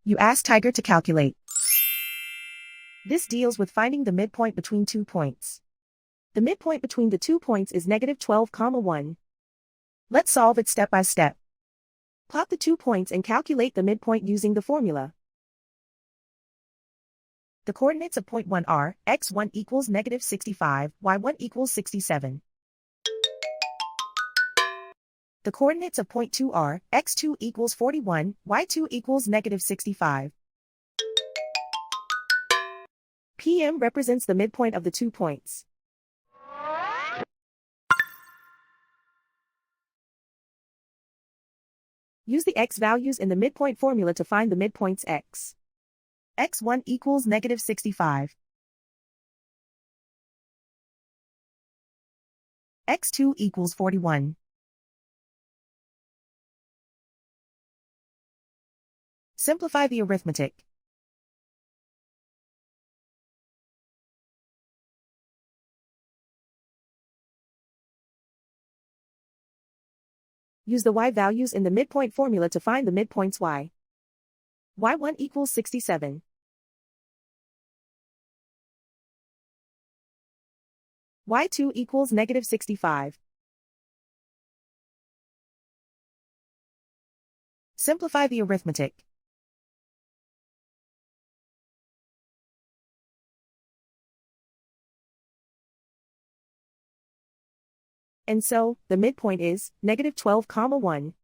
You ask Tiger to calculate. This deals with finding the midpoint between 2 points. The midpoint between the 2 points is -12,1. Let's solve it step by step. Plot the 2 points and calculate the midpoint using the formula. The coordinates of point 1 are x1 equals -65, y1 equals 67. The coordinates of point 2 are x2 equals 41, y2 equals -65. PM represents the midpoint of the 2 points. Use the x values in the midpoint formula to find the midpoints x. x1 equals -65. x2 equals 41. Simplify the arithmetic. Use the y values in the midpoint formula to find the midpoints y. y1 equals 67. y2 equals -65. Simplify the arithmetic. And so, the midpoint is -12,1.